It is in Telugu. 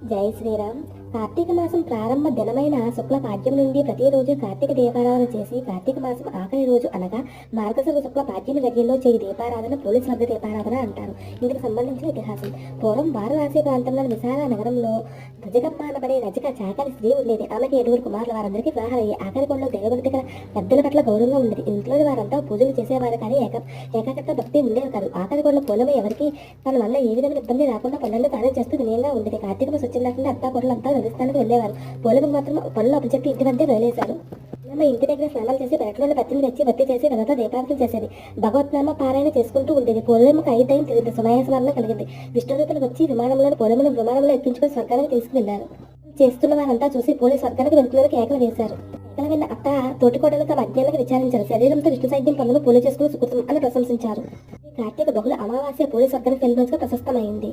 జై శ్రీరామ్. కార్తీక మాసం ప్రారంభ దినమైన శుక్ల పాడ్యం నుండి ప్రతిరోజు కార్తీక దీపారాధన చేసి కార్తీక మాసం ఆఖరి రోజు అనగా మార్గశిర శుక్ల పాడ్యమి గడియల్లో చేయి దీపారాధన పోలీస్ లబ్ధ దీపారాధన అంటారు. ఇందుకు సంబంధించిన ఇతిహాసం. పూర్వం వారణాసి ప్రాంతంలోని విశాల నగరంలో రజకమ్మ అనబడే రజక చాకలి స్త్రీ ఉండేది. ఆమెకి 7 కుమారులు. వారందరికీ వివాహాలయ్యి ఆఖరి కొండలో దైవభక్తి గల పెద్దల పట్ల గౌరవంగా ఉండేది. ఇంట్లోని వారంతా పూజలు చేసేవారు కానీ ఏకాగ్రత భక్తి ఉండేవి కాదు. ఆఖరి కొండలో పూలమ్మ ఎవరికి తన వల్ల ఏ విధమైన ఇబ్బంది రాకుండా పనులను తానే చేస్తూ వినయంగా ఉండేది. కార్తీక మాసం వచ్చిందాకుండా అత్తా కొడులంతా నదిస్థానికి వెళ్ళేవారు. పోలమ్మ మాత్రం పనులు అప్పచెప్పి ఇంటి వద్దే వదిలేశారు. అమ్మ ఇంటి దగ్గర స్నానాలు చేసి పెరట్లోని పత్తిని తెచ్చి బత్తి చేసి వెనక దీపారాధన చేసేది. భగవద్నామ పారాయణ చేసుకుంటూ ఉండేది. పోలమ్మకు ఐదయం తిరిగింది. సుమయాసమరణ కలిగింది. విష్ణుదూతలు వచ్చి విమానంలోని పోలమ్మను విమానంలో ఎక్కించుకుని స్వర్గానికి తీసుకువెళ్లారు. చేస్తున్న వారంతా చూసి పోలీసు స్వర్గానికి వెళ్తున్నది కేకలు వేశారు. కేకలు విన్న అత్త తోటికోడలు తమ అజ్ఞానానికి విచారించారు. శరీరంతో విష్ణు సాధ్యం పనులు పూలు చేసుకుని సుకృతం అని ప్రశంసించారు. కార్తీక బహుళ అమావాస్య పోలీసు స్వర్గానికి వెళ్ళినట్టుగా ప్రశస్తమైంది.